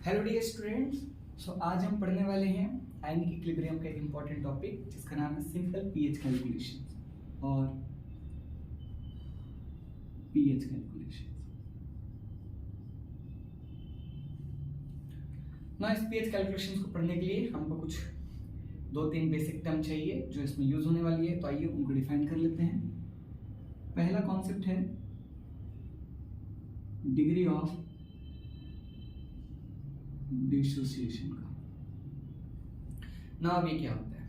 Hello dear students. आज हम पढ़ने वाले हैं आयनिक इक्विलिब्रियम का एक इम्पॉर्टेंट टॉपिक जिसका नाम है सिंपल पीएच कैलकुलेशन और पीएच कैलकुलेशन। ना इस पीएच कैलकुलेशन को पढ़ने के लिए हमको कुछ 2-3 बेसिक टर्म चाहिए जो इसमें यूज होने वाली है, तो आइए उनको डिफाइन कर लेते हैं। पहला कॉन्सेप्ट है डिग्री ऑफ डिसोसिएशन का। ना अब ये क्या होता है,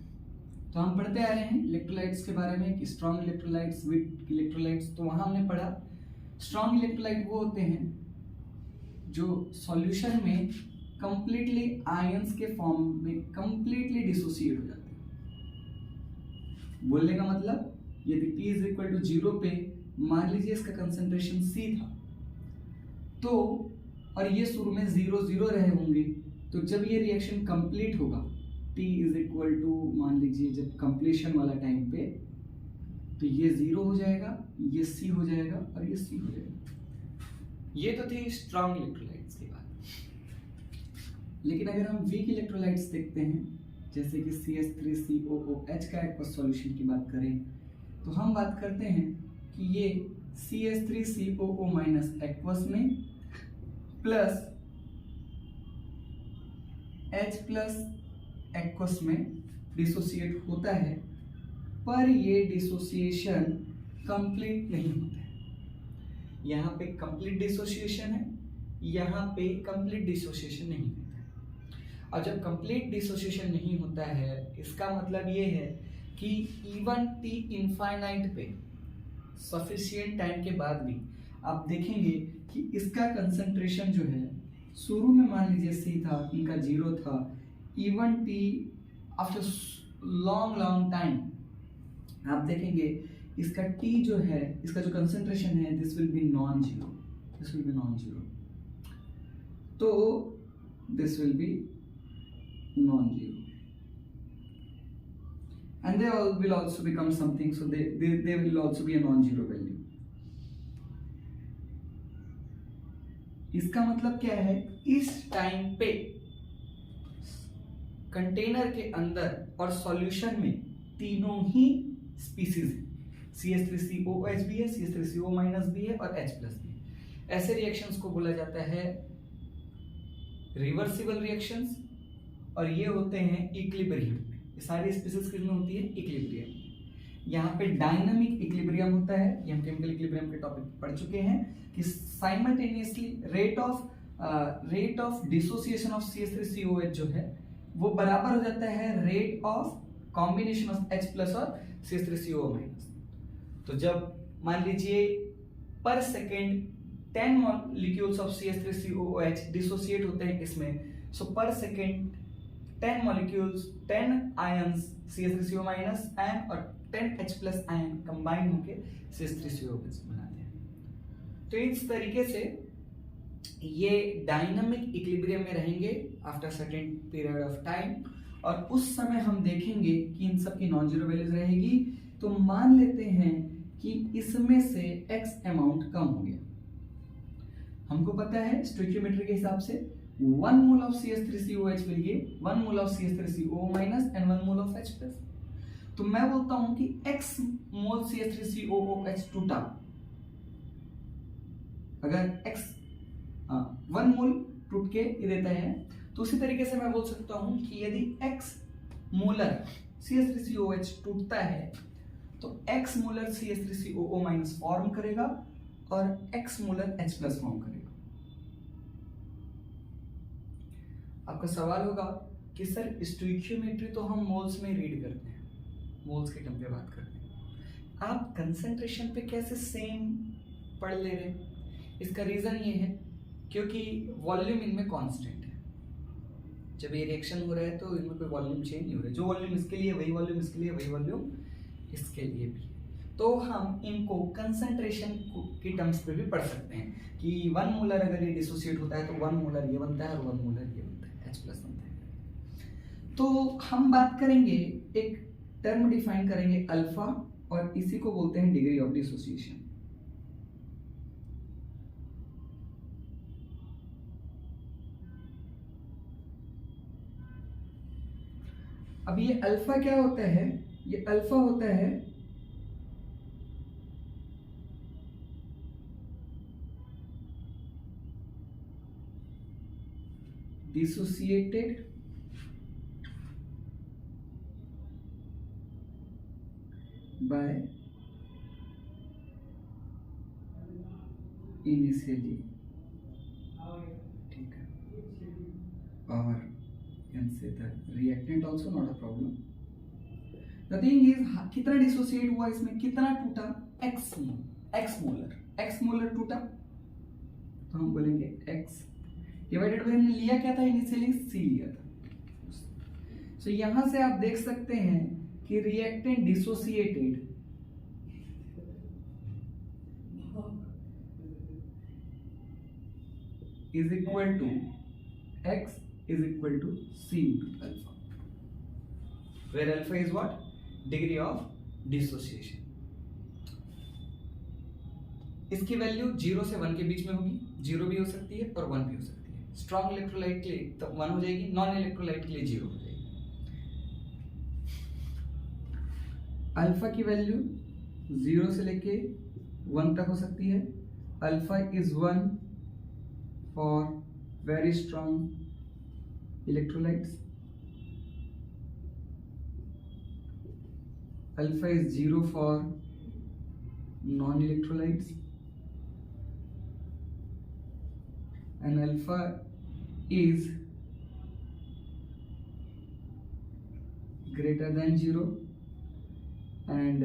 तो हम पढ़ते आ रहे हैं इलेक्ट्रोलाइट्स के बारे में कि स्ट्रॉन्ग इलेक्ट्रोलाइट्स, वीक इलेक्ट्रोलाइट्स। तो वहां हमने पढ़ा स्ट्रॉन्ग इलेक्ट्रोलाइट वो होते हैं जो सॉल्यूशन में कंप्लीटली आयंस के फॉर्म में कंप्लीटली डिसोसिएट हो जाते हैं। बोलने का मतलब यदि T इज इक्वल टू 0 पे मान लीजिए इसका कंसेंट्रेशन C था, तो और ये शुरू में 0 रहे होंगे, तो जब ये रिएक्शन कंप्लीट होगा T इज इक्वल टू मान लीजिए जब कंप्लीशन वाला टाइम पे, तो ये 0 हो जाएगा, ये C हो जाएगा और ये C हो जाएगा। ये तो थी स्ट्रॉन्ग इलेक्ट्रोलाइट्स की बात। लेकिन अगर हम वीक इलेक्ट्रोलाइट्स देखते हैं जैसे कि CH3COOH का एक्वस सॉल्यूशन की बात करें, तो हम बात करते हैं कि ये CH3COO माइनस एक्वस में प्लस H प्लस एक्वस में डिसोसिएट होता है, पर ये डिसोसिएशन कंप्लीट नहीं होता है। यहाँ पे कंप्लीट डिसोसिएशन है, यहाँ पे कंप्लीट डिसोसिएशन नहीं होता है। और जब कंप्लीट डिसोसिएशन नहीं होता है, इसका मतलब ये है कि इवन T इनफाइनाइट पे सफिशिएंट टाइम के बाद भी आप देखेंगे कि इसका कंसंट्रेशन जो है शुरू में मान लीजिए C था, इनका 0 था, even T after long time आप देखेंगे इसका T जो है, इसका जो कंसंट्रेशन है this will be non zero, तो this will be non zero and they all will also become something, so they will also be a non-zero value. इसका मतलब क्या है, इस टाइम पे कंटेनर के अंदर और सॉल्यूशन में तीनों ही स्पीसीज है, CH3COOH भी है, CH3CO माइनस भी है और H प्लस भी है। ऐसे रिएक्शंस को बोला जाता है रिवर्सिबल रिएक्शंस, और ये होते हैं इक्विलिब्रियम में। सारी स्पीसीज किसमें होती है, इक्विलिब्रियम। यहाँ पे डायनामिक इक्विलिब्रियम होता है, ये हम केमिकल इक्विलिब्रियम के टॉपिक पढ़ चुके हैं कि simultaneously rate of dissociation of CH3COH जो है वो बराबर हो जाता है rate of combination of H plus और CH3CO माइनस। तो जब मान लीजिए पर second 10 molecules of CH3COOH dissociate होते हैं इसमें, सो पर second 10 molecules, 10 ions CH3CO minus and और 10 H plus ion combine होके CH3COOH बनाते हैं। तो इस तरीके से ये डायनामिक इक्विलिब्रियम में रहेंगे after certain period of time, और उस समय हम देखेंगे कि इन सब की नॉन जीरो वैल्यूज रहेगी। तो मान लेते हैं कि इसमें से X अमाउंट कम हो गया। हमको पता है स्टोइकियोमेट्री के हिसाब से 1 mole of CH3COH will give 1 mole of CH3CO minus and 1 mole of H plus। तो मैं बोलता हूं कि X मोल CH3COOH टूटा, अगर X 1 मोल टूट के ये देता है, तो उसी तरीके से मैं बोल सकता हूं कि यदि X मोलर CH3COH टूटता है तो X molar CH3COO minus form करेगा और X molar H plus form करेगा। आपका सवाल होगा कि सर स्टोइकियोमेट्री तो हम मोल्स में रीड करते हैं, मोल्स के टर्म पे बात करते हैं, आप कंसंट्रेशन पे कैसे सेम पढ़ ले रहे हैं? इसका रीजन ये है क्योंकि वॉल्यूम इनमें कांस्टेंट है। जब ये रिएक्शन हो रहा है तो इनमें कोई वॉल्यूम चेंज नहीं हो रहा है, जो वॉल्यूम इसके लिए वही वॉल्यूम इसके लिए, वही वॉल्यूम इसके लिए भी। तो हम इनको कंसंट्रेशन की टर्म्स पे भी पढ़ सकते हैं कि 1 मोलर अगर ये डिसोसिएट होता है तो 1 मोलर ये बनता है और 1 मोलर ये बनता है, H प्लस बनता है। तो हम बात करेंगे, एक टर्म डिफाइन करेंगे अल्फा, और इसी को बोलते हैं डिग्री ऑफ डिसोसिएशन। अब ये अल्फा क्या होता है, ये अल्फा होता है डिसोसिएटेड बाय इनिशियली, ठीक है, और can say the reactant also not a problem. The thing is कितना डिसोसिएट हुआ इसमें, कितना टूटा, एक्स मोलर टूटा, तो हम बोलेंगे एक्स डिवाइडेड बाय, हमने लिया क्या था इनिशियली, सी लिया था। सो यहां से आप देख सकते हैं कि reactant dissociated is equal to x is equal to c into alpha, where alpha is what, degree of dissociation। इसकी वैल्यू 0 से 1 के बीच में होगी, 0 भी हो सकती है और 1 भी हो सकती है। स्ट्रॉन्ग इलेक्ट्रोलाइट के लिए तो 1 हो जाएगी, नॉन इलेक्ट्रोलाइट के लिए 0 हो जाएगी। अल्फा की वैल्यू 0 से लेके 1 तक हो सकती है। Alpha is 1 for very strong electrolytes, alpha is 0 for non-electrolytes, and alpha is greater than 0 and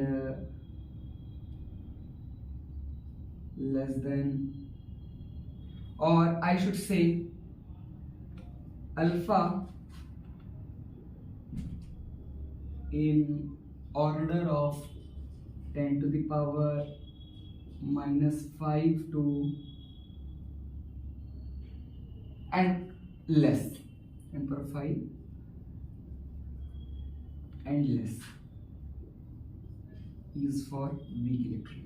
less than, or I should say alpha in order of 10 to the power -5 to and less, 10 power 5 and less is for weak electrolytes.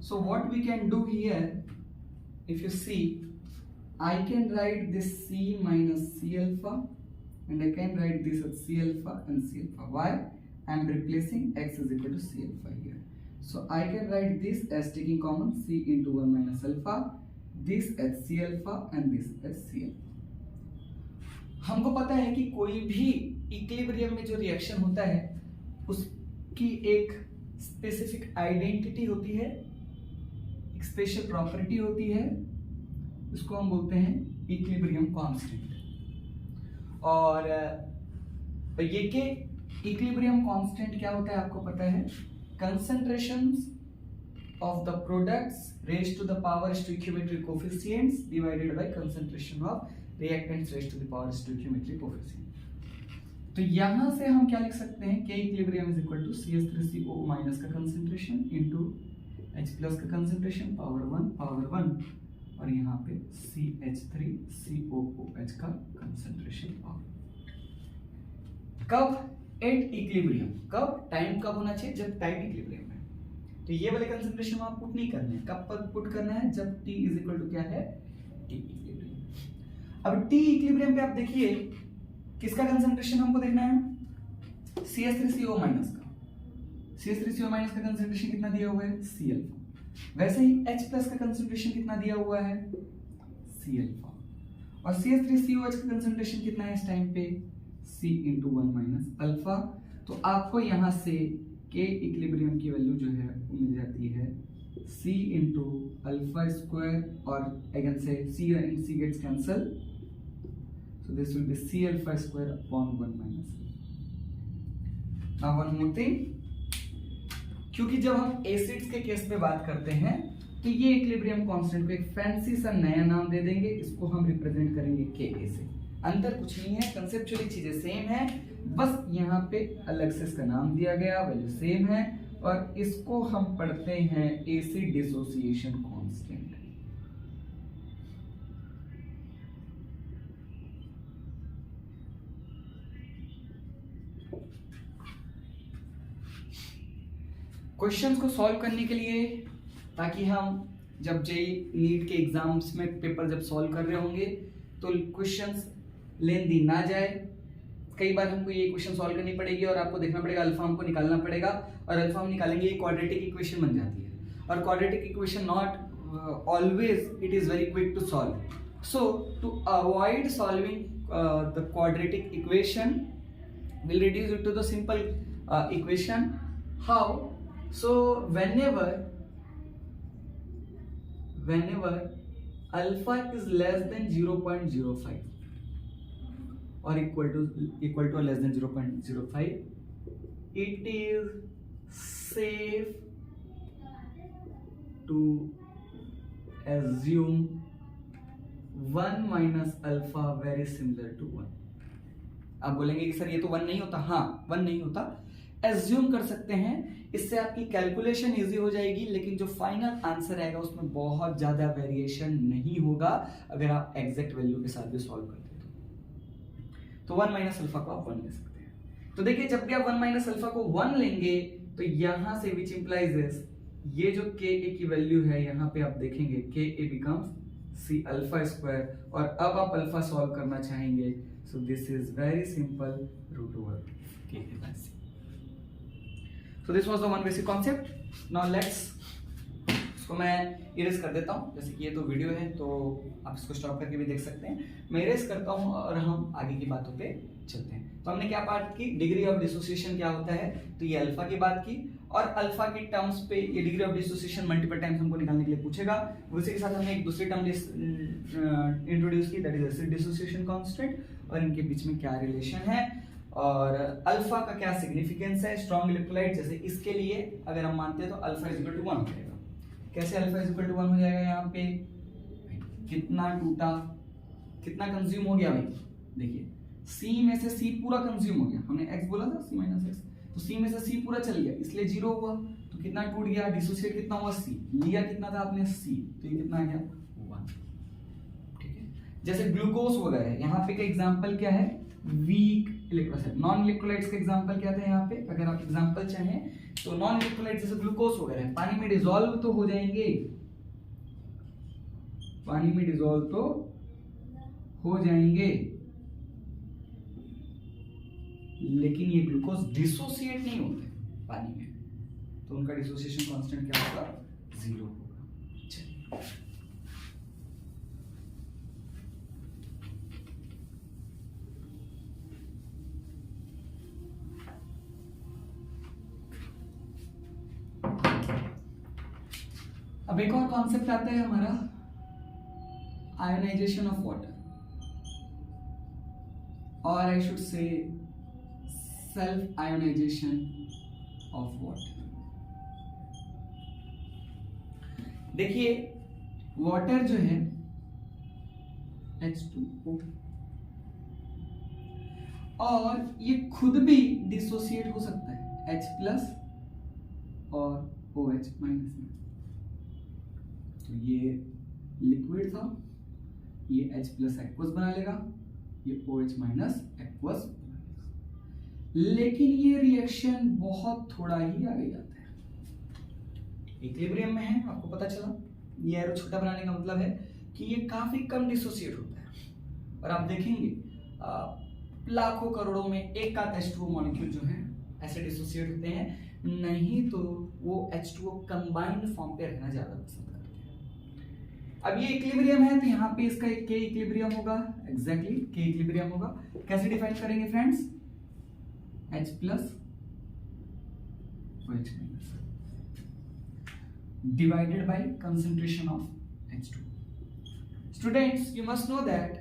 So what we can do here, if you see, I can write this C minus C alpha and I can write this as C alpha and C alpha. Why? I am replacing x is equal to C alpha here. So I can write this as taking common C into 1 minus alpha, this as C alpha and this as C alpha। हमको पता है कि कोई भी equilibrium में जो reaction होता है उसकी एक स्पेसिफिक आइडेंटिटी होती है, एक स्पेशल प्रॉपर्टी होती है, उसको हम बोलते हैं इक्विलिब्रियम कांस्टेंट। और ये के इक्विलिब्रियम कांस्टेंट क्या होता है आपको पता है, concentrations of the products raised to the power stoichiometric coefficients divided by concentration of reactants raised to the power stoichiometric coefficient. तो यहां से हम क्या लिख सकते हैं, K equilibrium is equal to CH3CO minus का कंसंट्रेशन इनटू H प्लस का कंसंट्रेशन पावर 1 और यहाँ पे CH3COOH का कंसंट्रेशन पावर। कब एट इक्विलिब्रियम, कब टाइम कब होना चाहिए, जब टाइम इक्विलिब्रियम में। तो ये वाले कंसंट्रेशन आप पुट नहीं करने हैं, कब पर पुट करना है, जब T इज इक्वल टू क्या है, T इक्विलिब्रियम। अब T इक्विलिब्रियम पे आप देखिए किसका कंसंट्रेशन हमको देखना है, CH3CO माइनस का। CH3CO माइनस का कंसंट्रेशन कितना दिया हुआ है, C अल्फा। वैसे ही H प्लस का कंसंट्रेशन कितना दिया हुआ है, C अल्फा। और CH3COH का कंसंट्रेशन कितना है इस टाइम पे, C इंटू 1 माइनस अल्फा। तो आपको यहाँ से K इक्विलिब्रियम की वैल्यू जो है वो मिल जाती है C इंटू अल्फा स्क्वायर, और अगेन से C and C gets cancelled, so this will be C alpha square upon 1 minus alpha। Now one more thing, क्योंकि जब हम एसिड्स के केस में बात करते हैं तो ये इक्विलिब्रियम कांस्टेंट को एक फैंसी सा नया नाम दे देंगे, इसको हम रिप्रेजेंट करेंगे Ka से। अंतर कुछ नहीं है, कंसेप्चुअली चीजें सेम है, बस यहाँ पे अलग से इसका नाम दिया गया, वैल्यू सेम है, और इसको हम पढ़ते हैं एसिड डिसोसिएशन कांस्टेंट। क्वेश्चंस को सॉल्व करने के लिए, ताकि हम जब जेई नीट के एग्जाम्स में पेपर जब सॉल्व कर रहे होंगे तो क्वेश्चंस लेंदी ना जाए। कई बार हमको ये क्वेश्चन सॉल्व करनी पड़ेगी और आपको देखना पड़ेगा, अल्फा हमको निकालना पड़ेगा, और अल्फा हम निकालेंगे ये क्वाड्रेटिक इक्वेशन बन जाती है, और quadratic equation not always it is very quick to solve. So to avoid solving the quadratic equation, we'll reduce it to the simple equation. How? So whenever alpha is less than 0.05 or equal to or less than 0.05, it is safe to assume 1 minus alpha very similar to 1. आप बोलेंगे कि sir ये तो 1 नहीं होता। हाँ, 1 नहीं होता, एज्यूम कर सकते हैं, इससे आपकी कैलकुलेशन इजी हो जाएगी, लेकिन जो फाइनल आंसर आएगा उसमें बहुत ज्यादा वेरिएशन नहीं होगा अगर आप एग्जैक्ट वैल्यू के साथ भी सॉल्व करते तो 1 माइनस अल्फा को आप 1 ले सकते हैं। तो देखिए, जब भी आप 1 माइनस अल्फा को 1 लेंगे तो यहां से विच इंप्लाइज ये जो के ए की वैल्यू है, यहां पे आप देखेंगे के ए बिकम्स सी अल्फा स्क्वायर, और अब आप अल्फा सॉल्व करना चाहेंगे, so this is very simple, root over k by c. So this was the one basic concept. Now let's, इसको मैं इरेज कर देता हूँ, जैसे कि ये तो वीडियो है तो आप इसको स्टॉप करके भी देख सकते हैं। मैं इरेज करता हूँ और हम आगे की बातों पे चलते हैं। तो हमने क्या बात की, डिग्री ऑफ डिसोसिएशन क्या होता है, तो ये अल्फा की बात की, और अल्फा की टर्म्स पे ये degree of dissociation multiple times हमको निकालने के लिए पूछेगा। उसी के साथ हमने एक दूसरी टर्म इंट्रोड्यूस की, that is acid dissociation constant, और इनके बीच में क्या रिलेशन है, और अल्फा का क्या सिग्निफिकेंस है स्ट्रॉन्ग इलेक्ट्रोलाइट। जैसे इसके लिए अगर हम मानते हैं तो अल्फा इज इक्वल टू 1 हो जाएगा। कैसे अल्फा इज इक्वल टू 1 हो जाएगा, यहाँ पे कितना टूटा, कितना कंज्यूम हो गया भाई, देखिए C में से C पूरा कंज्यूम हो गया, हमने X बोला था C माइनस एक्स, तो C में से C पूरा चल गया, इसलिए 0 हुआ। तो कितना टूट गया, डिसोसिएट कितना हुआ, C लिया कितना था आपने C, तो ये कितना आ गया 1। ठीक है, जैसे ग्लूकोज वगैरह, यहाँ पे का एग्जांपल क्या है, वीक इलेक्ट्रोलाइट। नॉन इलेक्ट्रोलाइट्स का एग्जांपल क्या था यहाँ पे, अगर आप एग्जांपल चाहें तो नॉन इलेक्ट्रोलाइट जैसे ग्लूकोज वगैरह पानी में डिसॉल्व तो हो जाएंगे, पानी में डिसॉल्व तो हो जाएंगे, लेकिन ये ग्लूकोज डिसोसिएट नहीं होते पानी में, तो उनका डिसोसिएशन कांस्टेंट क्या होगा, 0 होगा। अब एक और कॉन्सेप्ट आता है हमारा, आयोनाइजेशन ऑफ वाटर, और I should say self ionisation of water. देखिए, वाटर जो है H2O, और ये खुद भी डिसोसिएट हो सकता है H प्लस और OH माइनस में। तो ये लिक्विड था, ये H प्लस एक्वस बना लेगा, ये OH माइनस एक्वस बना लेगा, लेकिन ये रिएक्शन बहुत थोड़ा ही आगे जाता है, इक्विलिब्रियम में है, आपको पता चला। ये एरो छोटा बनाने का मतलब है कि ये काफी कम डिसोसिएट होता है, और आप देखेंगे लाखों करोड़ों में एक का H2O मॉलिक्यूल जो है ऐसे डिसोसिएट होते हैं, नहीं तो वो H2O कंबाइंड फॉर्म पे रहना ज्यादा पसंद करते हैं। अब ये इक्विलिब्रियम है तो यहाँ पे इसका एक के इक्विलिब्रियम होगा, एग्जैक्टली के इक्विलिब्रियम होगा। कैसे डिफाइन करेंगे friends, H plus OH minus divided by concentration of H2। Students, you must know that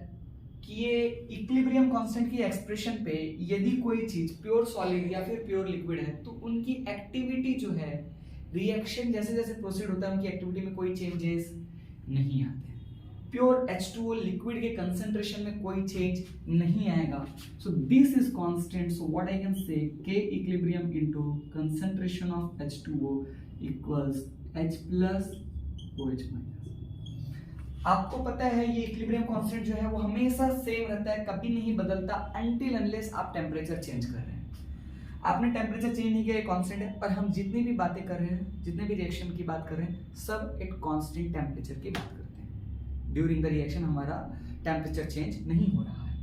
कि ये इक्विलिब्रियम कांस्टेंट की एक्सप्रेशन पे यदि कोई चीज प्योर सॉलिड या फिर प्योर लिक्विड है तो उनकी एक्टिविटी जो है, रिएक्शन जैसे जैसे प्रोसीड होता है उनकी एक्टिविटी में कोई चेंजेस नहीं आते। प्योर H2O लिक्विड के कंसंट्रेशन में कोई चेंज नहीं आएगा। So this is constant, so what I can say K equilibrium into concentration of H2O equals H plus OH minus. आपको पता है ये इक्विलिब्रियम कांस्टेंट जो है वो हमेशा सेम रहता है, कभी नहीं बदलता अनटिल अनलेस आप टेम्परेचर चेंज कर रहे हैं। आपने टेम्परेचर चेंज नहीं किया, ये कांस्टेंट है, और हम जितनी भी बातें कर रहे हैं, जितने भी रिएक्शन की बात कर रहे हैं, सब एक कांस्टेंट टेम्परेचर की बात करते हैं। ड्यूरिंग द रिएक्शन हमारा टेम्परेचर चेंज नहीं हो रहा है,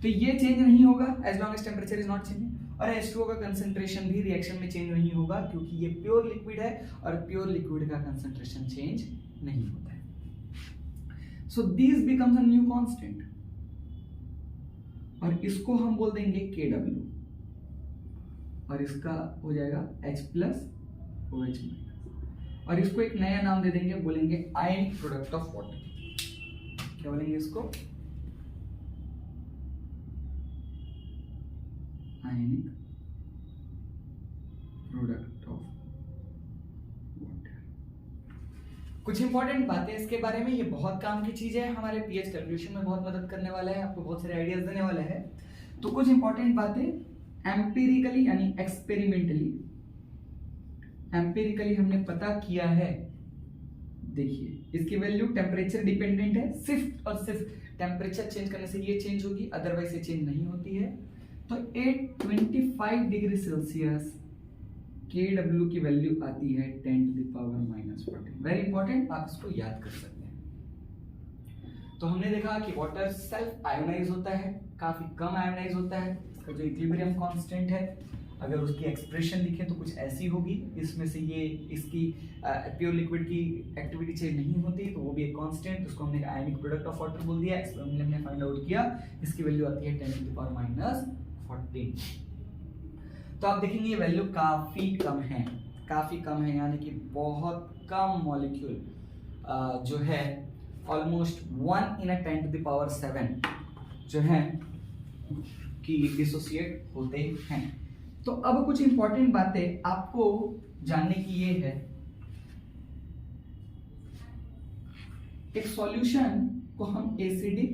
तो ये चेंज नहीं होगा as long as temperature is not changing. और H2O का कंसंट्रेशन भी रिएक्शन में चेंज नहीं होगा, क्योंकि ये प्योर लिक्विड है और प्योर लिक्विड का कंसंट्रेशन चेंज नहीं होता है। So this becomes a new constant, और इसको हम बोल देंगे KW, और इसका हो जाएगा H+OH-, और इसको एक नया नाम दे देंगे, बोलेंगे आयनिक प्रोडक्ट ऑफ वाटर। क्या बोलेंगे इसको? Ionic product of water. कुछ इंपॉर्टेंट बातें इसके बारे में, ये बहुत काम की चीज है, हमारे पीएच कैलकुलेशन में बहुत मदद करने वाला है, आपको बहुत सारे आइडियाज देने वाला है। तो कुछ इंपॉर्टेंट बातें एम्पिरिकली यानी एम्पिरिकली हमने पता किया है। देखिए इसकी वैल्यू टेम्परेचर डिपेंडेंट है, सिर्फ और सिर्फ टेम्परेचर चेंज करने से ये चेंज होगी, अदरवाइज ये चेंज नहीं होती है। तो 825 डिग्री सेल्सियस KW की वैल्यू आती है 10⁻⁻14। वेरी इंपॉर्टेंट, आप इसको याद कर सकते हैं। तो हमने देखा कि वाटर सेल्फ आयोनाइज होता है, काफी कम आयोनाइज होता है, इसका जो इक्विलिब्रियम कांस्टेंट है, अगर उसकी एक्सप्रेशन लिखे तो कुछ ऐसी होगी, इसमें से ये इसकी प्योर लिक्विड की एक्टिविटी चेंज नहीं होती, तो वो भी एक कांस्टेंट, उसको हमने आयनिक प्रोडक्ट ऑफ वाटर बोल दिया। एक्सपेरिमेंट में हमने फाइंड आउट किया, इसकी वैल्यू आती है 10⁻⁻14। तो आप देखेंगे ये वैल्यू काफी कम है, यानी कि बहुत कम मॉलिक्यूल जो है ऑलमोस्ट 1/10⁻7 जो है कि डिसोसिएट होते हैं। तो अब कुछ इंपॉर्टेंट बातें आपको जानने की ये है, एक सॉल्यूशन को हम एसिडिक,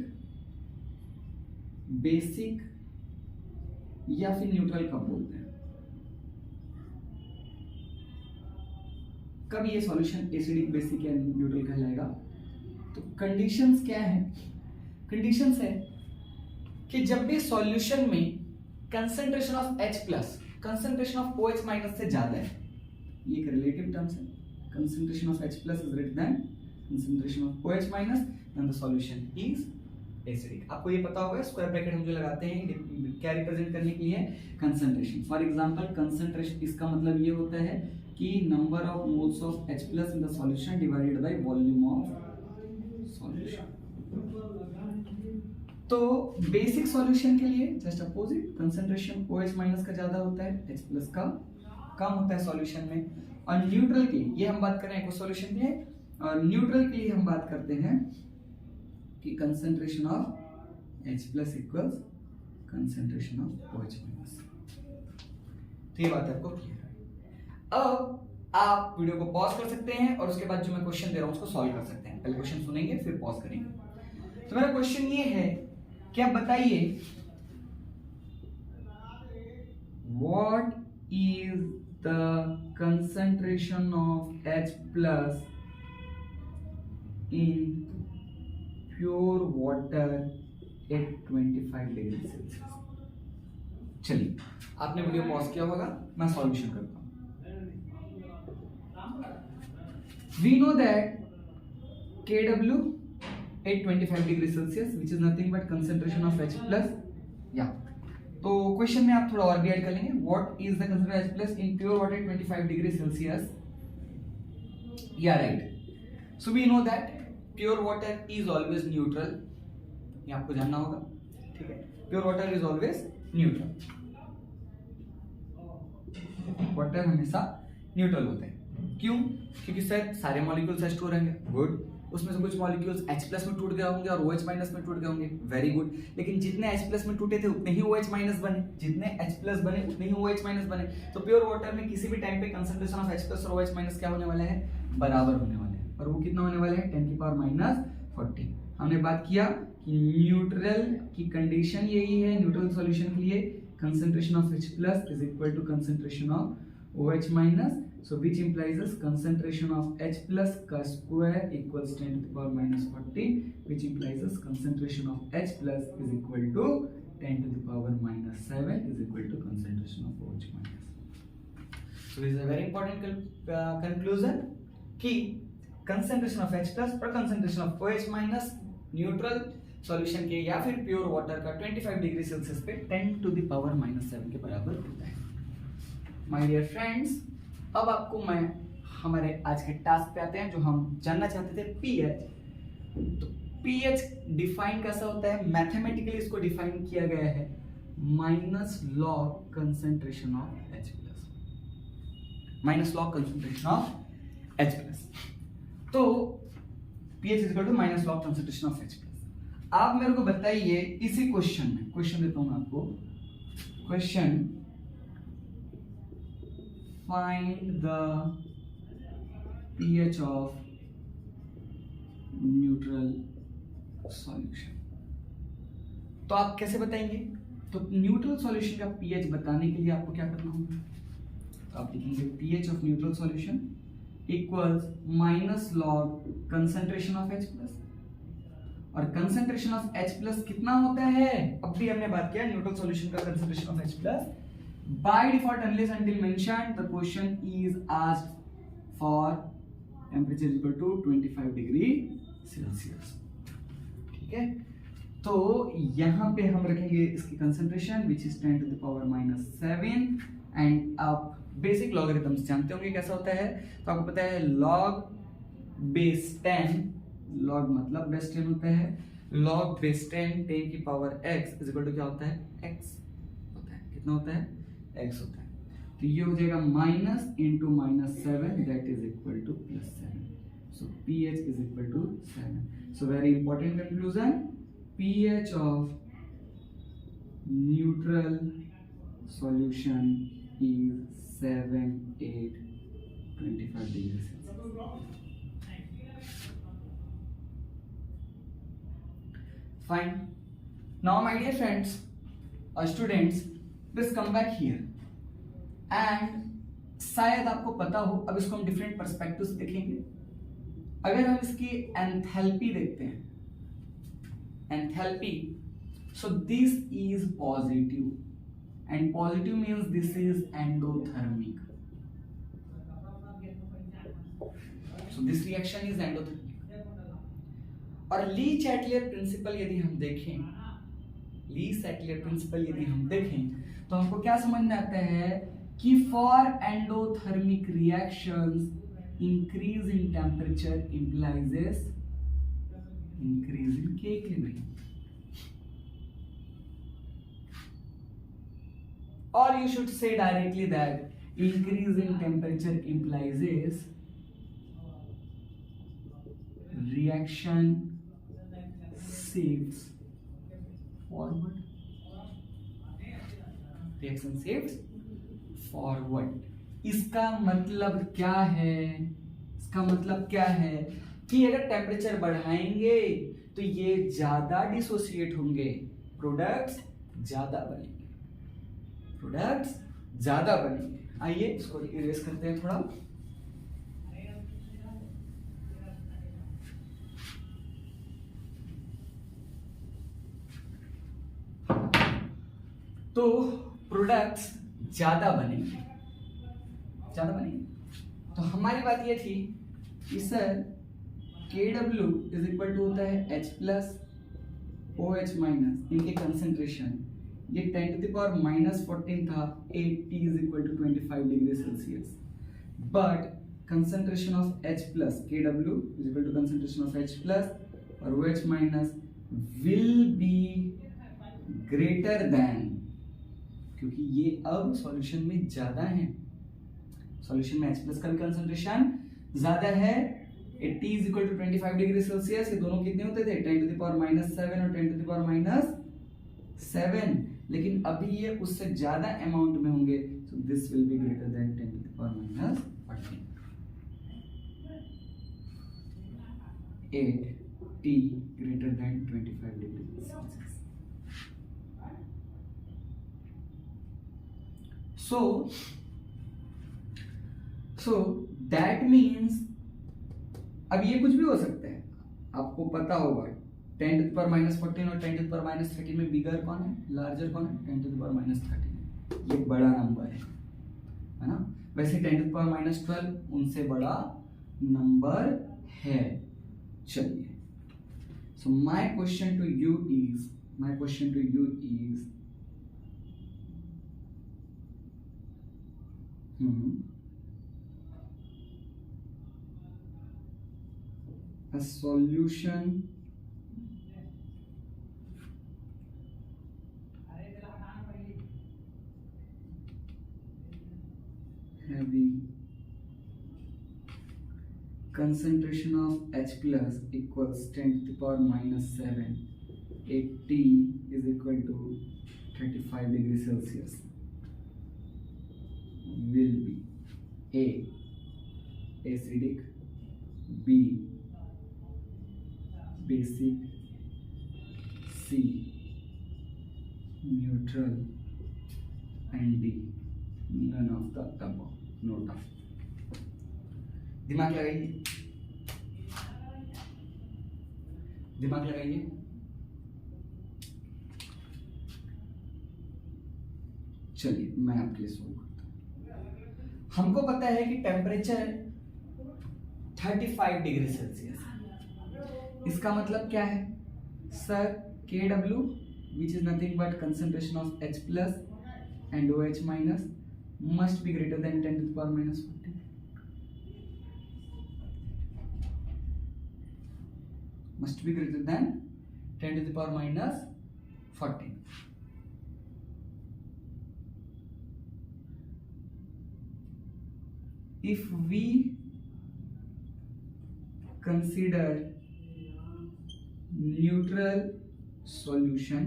बेसिक या फिर न्यूट्रल कब बोलते हैं? कब ये सॉल्यूशन एसिडिक, बेसिक या न्यूट्रल कहलाएगा? तो कंडीशंस क्या है? कंडीशंस है कि जब भी सॉल्यूशन में concentration of H+ concentration of OH- से ज्यादा है, ये एक रिलेटिव टर्म्स है, concentration of H+ is greater than concentration of OH- then the solution is acidic. आपको ये पता होगा, स्क्वायर ब्रैकेट हम जो लगाते हैं क्या रिप्रेजेंट करने के लिए? कंसंट्रेशन। फॉर एग्जांपल कंसंट्रेशन, इसका मतलब ये होता है कि number of moles of H+ in the solution divided by volume of solution. तो बेसिक सॉल्यूशन के लिए जस्ट अपोजिट, कंसंट्रेशन OH- का ज्यादा होता है, H+ का कम होता है सॉल्यूशन में। और न्यूट्रल के लिए, ये हम बात कर रहे हैं एक्वस सॉल्यूशन के, और न्यूट्रल के लिए हम बात करते हैं कि concentration of H+ equals concentration of OH-। तो ये बात आपको क्लियर है। अब आप वीडियो को पॉज कर सकते हैं और उसके बाद जो मैं क्वेश्चन दे रहा हूं उसको सॉल्व कर सकते हैं। पहले क्वेश्चन सुनेंगे फिर पॉज करेंगे। तो मेरा क्वेश्चन ये है कि आप बताइए what is the concentration of H+ in pure water at 25 degree Celsius. चलिए आपने वीडियो पॉज किया होगा, मैं सॉल्यूशन करता हूं। We know that KW at 25 degree Celsius which is nothing but concentration of H+, yeah। तो क्वेश्चन में आप थोड़ा और भी ऐड कर लेंगे, what is the concentration H+ in pure water 25 degree Celsius, या right. So we know that pure water is always neutral, ये आपको जानना होगा, ठीक है। Pure water is always neutral, water हमेशा न्यूट्रल होते हैं। क्यों? क्योंकि सर सारे मॉलिक्यूल्स H2 रहेंगे, गुड, उसमें से कुछ मॉलिक्यूल्स H+ में टूट गए होंगे और OH- में टूट गए होंगे, वेरी गुड। लेकिन जितने H+ में टूटे थे उतने ही OH- बने, जितने H+ बने उतने ही OH- बने। तो प्योर वाटर में किसी भी टाइम पे कंसंट्रेशन ऑफ H+ और OH- क्या होने वाला है? बराबर होने वाले हैं। और वो कितना होने वाला है? 10⁻⁻14। हमने बात किया कि न्यूट्रल की कंडीशन यही है, न्यूट्रल सॉल्यूशन के लिए concentration of H+ is equal to concentration of OH-, so which implies us concentration of H+ का square equals 10⁻⁻14, which implies us concentration of H+ is equal to 10⁻⁻7 is equal to concentration of OH minus. So this is a very important conclusion कि concentration of H plus और concentration of OH minus neutral solution के या फिर pure water का 25 degree Celsius पे 10 to the power -7 के बराबर होता है। माय डियर फ्रेंड्स, अब आपको मैं हमारे आज के टास्क पे आते हैं जो हम जानना चाहते थे पीएच। तो पीएच डिफाइन कैसा होता है? मैथमेटिकली इसको डिफाइन किया गया है minus log concentration of H plus, minus log concentration of H plus. तो pH is equal to minus log concentration of H plus. आप मेरे को बताइए इसी क्वेश्चन में, क्वेश्चन देता हूं मैं आपको, question find the pH of neutral solution. तो आप कैसे बताएंगे? तो न्यूट्रल सॉल्यूशन का pH बताने के लिए आपको क्या करना होगा? तो आप लिखेंगे pH of neutral solution equals minus log concentration of H plus, और कंसंट्रेशन ऑफ H प्लस कितना होता है? अब भी हमने बात किया न्यूट्रल सॉल्यूशन का concentration of H plus by default unless until mentioned the question is asked for temperature equal to 25 degree Celsius. ठीक है, तो यहां पे हम रखेंगे इसकी concentration which is 10 to the power -7 and आप बेसिक लॉगरिथम्स जानते होंगे कैसा होता है। तो आपको पता है लॉग बेस 10, लॉग मतलब बेस 10 होता है, लॉग बेस 10 10 की power x is equal to क्या होता है? x होता है। कितना होता है? x होता है। तो ये हो जाएगा minus into -7 that is equal to +7। So pH is equal to 7। So very important conclusion, pH of neutral solution is 7, 8, 25 degrees Celsius. Fine. Now, my dear friends, students, please come back here. And शायद आपको पता हो, अब इसको हम different perspective से देखेंगे। अगर हम इसकी एंथैल्पी देखते हैं, enthalpy, so this is positive. And positive means this is endothermic. So this reaction is endothermic. और ली चैटलियर प्रिंसिपल यदि हम देखें, ली चैटलियर प्रिंसिपल यदि हम देखें तो हमको क्या समझ में आता है कि for endothermic reactions increase in temperature implies increase in K equilibrium. Or you should say directly that increase in temperature implies reaction shifts forward. Reaction shifts forward. इसका मतलब क्या है? इसका मतलब क्या है कि अगर टेम्परेचर बढ़ाएंगे तो ये ज्यादा डिसोसिएट होंगे, प्रोडक्ट्स ज्यादा बनेंगे, प्रोडक्ट्स ज्यादा बनेंगे। आइए इसको इरेज करते हैं थोड़ा। तो प्रोडक्ट्स ज्यादा बनेंगे, ज्यादा बनेंगे। तो हमारी बात ये थी कि sir KW is equal to होता है H प्लस OH माइनस, इनके कंसेंट्रेशन ये 10 to the power -14 था, 8T is equal to 25 degrees Celsius. But concentration of H plus KW is equal to concentration of H plus और OH minus will be greater than, क्योंकि ये अब solution में ज्यादा है, सॉल्यूशन में H plus का भी कंसेंट्रेशन ज्यादा है। T is equal to 25 degree Celsius, ये दोनों कितने होते थे? 10 to the power -7 और 10 to the power -7, लेकिन अभी ये उससे ज्यादा अमाउंट में होंगे। So this will be greater than 10 to the power -14। 8T greater than 25 degrees Celsius. So that means अब ये कुछ भी हो सकता है, आपको पता होगा 10 to the power -14 और 10 to the power -13 में बिगर कौन है, लार्जर कौन है? 10 to the power -13 है। ये बड़ा नंबर है ना। वैसे 10⁻12 उनसे बड़ा नंबर है। चलिए, so my question to you is a solution having concentration of H plus equals 10⁻⁷, at T is equal to 35 degrees Celsius will be A. acidic, B. basic, C. neutral, and D. none of the above. Note of. दिमाग लगाइए, दिमाग लगाइए। चलिए मैं आपके लिए solve करता हूं। हमको पता है कि टेम्परेचर 35 डिग्री सेल्सियस। इसका मतलब क्या है sir? KW which is nothing but concentration of H plus and OH minus must be greater than 10⁻⁻14. Must be greater than 10⁻⁻14. If we consider neutral solution,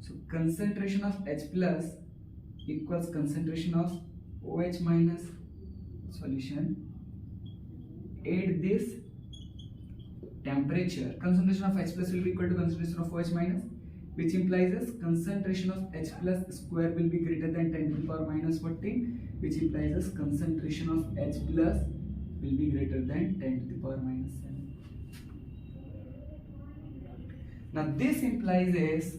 so concentration of H plus equals concentration of OH minus solution at this temperature. Concentration of H plus will be equal to concentration of OH minus, which implies as concentration of H plus square will be greater than 10⁻⁻14, which implies as concentration of H plus will be greater than 10⁻⁷. Now this implies is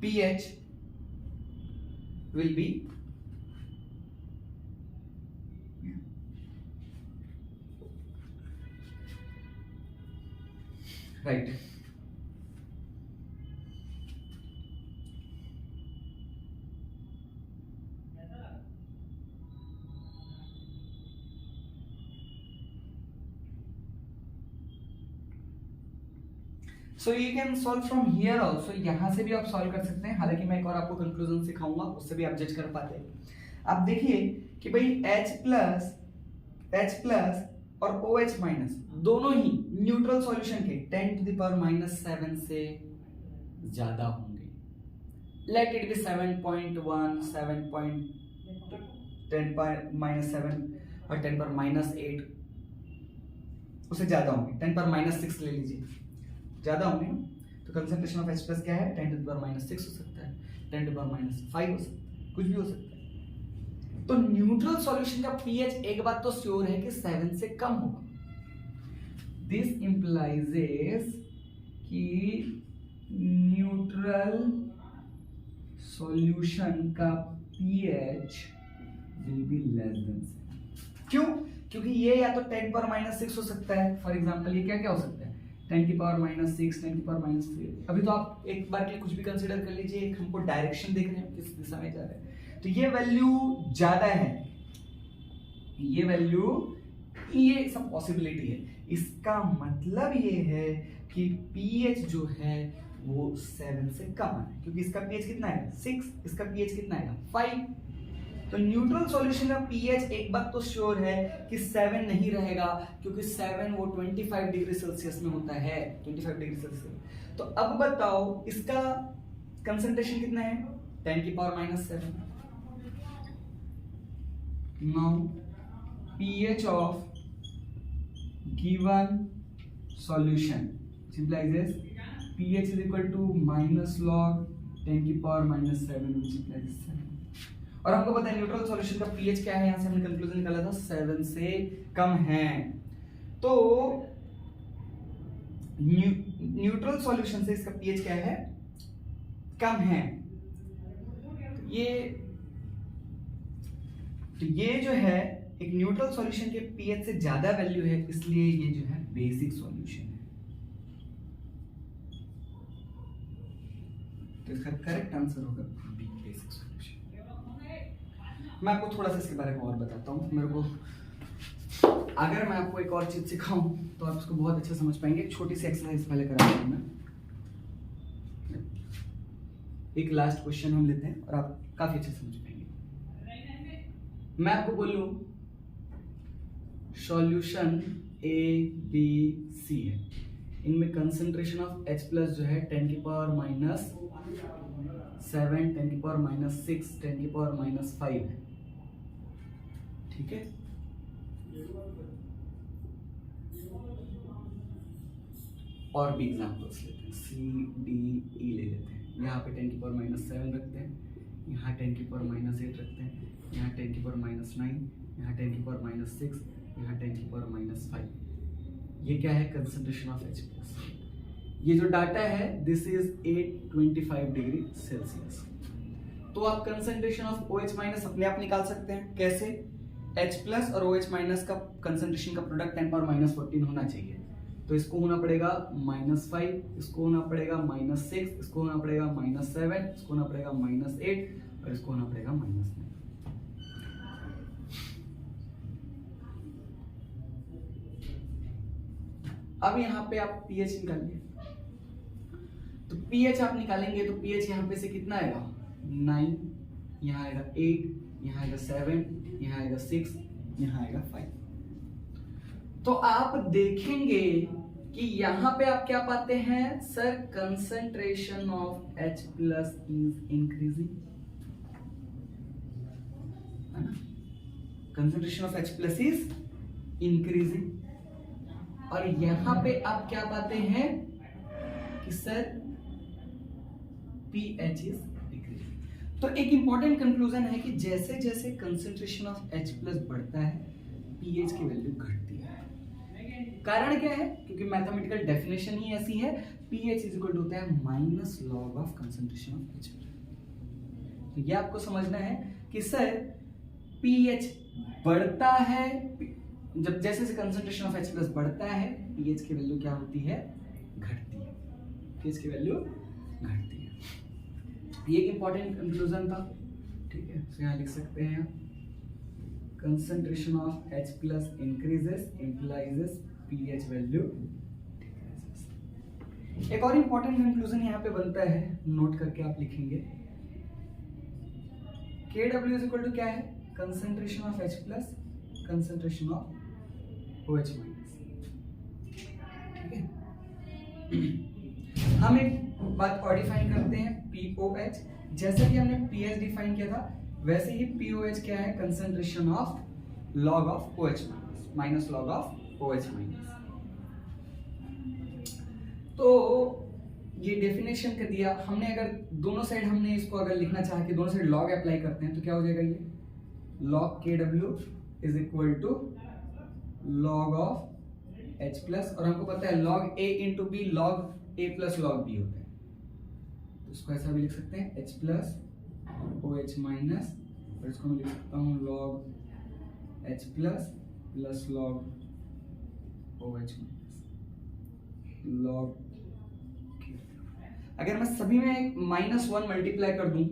pH will be right. So you can solve from here also. यहां से भी आप solve कर सकते हैं। हालांकि मैं एक और आपको कंक्लूजन सिखाऊंगा, उससे भी आप जज कर पाते हैं। आप देखिए कि भाई H प्लस और OH माइनस दोनों ही न्यूट्रल सॉल्यूशन के 10⁻⁷ से ज्यादा होंगे। लेट इट बी 7.1, 7.10⁻⁷ और 10⁻⁸ उससे ज्यादा होंगे। 10⁻�6 ले लीजिए, ज्यादा होंगे ना। तो कंसंट्रेशन ऑफ H प्लस क्या है? 10⁻�6 हो सकता है, 10⁻⁵ हो सकता है, कुछ भी हो सकता है। तो न्यूट्रल सॉल्यूशन का पीएच एक बात तो श्योर है कि 7 से कम होगा। दिस इंप्लाइज कि न्यूट्रल सॉल्यूशन का pH will be less than 7। क्यों? क्योंकि ये या तो 10⁻�6 हो सकता है। फॉर एग्जांपल ये क्या क्या हो सकता है? 10⁻�6, 10⁻3। अभी तो आप एक बार के लिए कुछ भी कंसीडर कर लीजिए, हमको डायरेक्शन देख रहे हैं किस दिशा में जा रहे हैं। तो ये वैल्यू ज्यादा है, ये वैल्यू, ये सब पॉसिबिलिटी है। इसका मतलब ये है कि पीएच जो है वो 7 से कम है, क्योंकि इसका पीएच कितना है? 6, इसका पीएच कितना है? 5। तो न्यूट्रल सॉल्यूशन का पीएच एक बात तो श्योर है कि 7 नहीं रहेगा, क्योंकि 7 वो 25 डिग्री सेल्सियस में होता है, 25 डिग्री सेल्सियस। तो अब बताओ इसका कंसंट्रेशन कितना है? 10⁻⁷। Now pH of given solution implies pH is equal to -log 10⁻⁷, which implies 7। और हमको पता है न्यूट्रल सॉल्यूशन का पीएच क्या है, यहां से हमने कंक्लूजन निकाला था 7 से कम है। तो न्यूट्रल सॉल्यूशन से इसका पीएच क्या है, कम है। तो ये जो है एक न्यूट्रल सॉल्यूशन के पीएच से ज्यादा वैल्यू है, इसलिए ये जो है बेसिक सॉल्यूशन है। तो इसका करेक्ट आंसर होगा बी, बेसिक सॉल्यूशन। मैं आपको थोड़ा सा इसके बारे में और बताता हूँ। मेरे को अगर मैं आपको एक और चीज सिखाऊं तो आप इसको बहुत अच्छा समझ पाएंगे। एक छोटी सी एक्सरसाइज पहले कराता हूं मैं। एक लास्ट क्वेश्चन हम लेते हैं और आप काफी अच्छे समझ पाएंगे। मैं आपको बोलूं सॉल्यूशन ए बी सी है, इनमें कंसंट्रेशन ऑफ H प्लस जो है 10 की पावर -7, 10 की पावर -6, 10 की पावर -5 है। ठीक है, और भी एग्जाम्पल्स लेते हैं, सी डी ई ले लेते हैं। यहाँ पे 10 की पावर -7 रखते हैं, यहाँ 10 की पावर -8 रखते हैं, यहाँ 10 की पावर -9, यहाँ 10 की पावर -6, यहाँ 10 की पावर -5। ये क्या है, कंसंट्रेशन ऑफ H प्लस। ये जो डाटा है दिस इज 825 डिग्री सेल्सियस। तो आप कंसंट्रेशन ऑफ OH माइनस अपने आप निकाल सकते हैं। कैसे, H प्लस और OH माइनस का कंसंट्रेशन का प्रोडक्ट 10 पावर -14 होना चाहिए। तो इसको होना पड़ेगा -5, इसको होना पड़ेगा -6, इसको होना पड़ेगा -7, इसको होना पड़ेगा -8 और इसको होना पड़ेगा -9। अब यहाँ पे आप pH निकालिए। तो pH आप निकालेंगे तो pH यहाँ पे से कितना आएगा, 9, यहाँ आएगा 8, यहाँ आएगा 7, यहाँ आएगा 6, यहाँ आएगा 5। तो आप देखेंगे कि यहां पे आप क्या पाते हैं, sir concentration of H plus is increasing, है ना। Concentration of H plus is increasing. और यहां पे आप क्या पाते हैं कि सर pH इज डिक्रीजिंग। तो एक इंपॉर्टेंट कंक्लूजन है कि जैसे जैसे कंसंट्रेशन ऑफ H प्लस बढ़ता है pH की वैल्यू घटती है। कारण क्या है, क्योंकि मैथमेटिकल डेफिनेशन ही ऐसी है, pH इज इक्वल टू होता है minus log of concentration of H। तो ये आपको समझना है कि सर pH बढ़ता है, जब जैसे से कंसंट्रेशन ऑफ H प्लस बढ़ता है pH की वैल्यू क्या होती है, घटती है। pH की वैल्यू घटती है। ये एक इंपॉर्टेंट कंक्लूजन था, ठीक है। तो यहाँ लिख सकते हैं concentration of H plus increases implies pH value decreases। एक और इंपॉर्टेंट कंक्लूजन यहाँ पे बनता है, नोट करके आप लिखेंगे, KW इज इक्वल टू क्या है, concentration of H plus concentration of OH minus. ठीक है, हम एक बात और डिफाइन करते हैं, POH। जैसे कि हमने pH डिफाइन किया था वैसे ही POH क्या है, concentration of log of OH minus, minus log of OH minus. तो ये डेफिनेशन कर दिया हमने। अगर दोनों साइड हमने इसको अगर लिखना चाहे कि दोनों साइड लॉग अप्लाई करते हैं तो क्या हो जाएगा, ये log KW is equal to log of H plus, और हमको पता है log A into B log A plus log B होता है। तो इसको ऐसा भी लिख सकते हैं H प्लस OH माइनस, और इसको मैं लिख सकता हूँ log H plus plus log OH minus log. अगर मैं सभी में -1 मल्टीप्लाई कर दूं,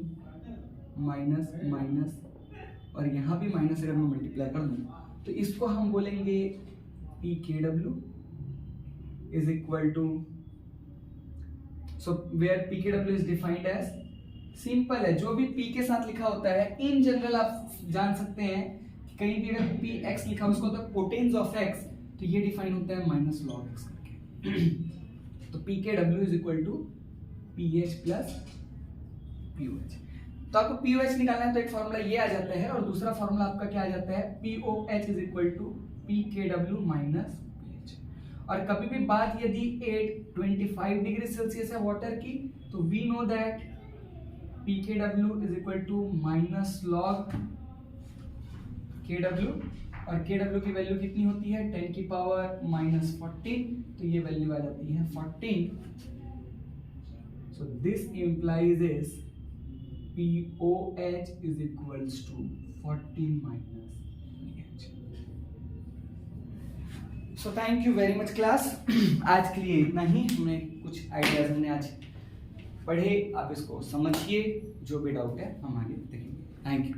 माइनस माइनस, और यहां भी माइनस अगर मैं मल्टीप्लाई कर दूं तो इसको हम बोलेंगे PKW is equal to, so where PKW is defined as, simple है, जो भी P के साथ लिखा होता है इन जनरल आप जान सकते हैं कि कहीं भी अगर PX लिखा उसको तो पोटेंस ऑफ X, तो ये डिफाइन होता है माइनस लॉग X करके। तो PKW is equal to PH plus POH। तो आपको POH निकालना है तो एक फॉर्मूला ये आ जाता है, और दूसरा फॉर्मूला आपका क्या आ जाता है, POH is equal to PKW minus PH। और कभी भी बात यदि 825 डिग्री सेल्सियस है वाटर की, तो we know that PKW is equal to minus log KW, और KW की वैल्यू कितनी होती है 10 की पावर माइनस 14, तो ये वैल्यू आ जाती है 14. So this implies is POH is equals to 14 minus PH. So thank you very much class. आज के लिए इतना ही. हमने कुछ आइडियाज हमने आज पढ़े, आप इसको समझिए. जो भी डाउट है हम आगे देखेंगे. Thank you.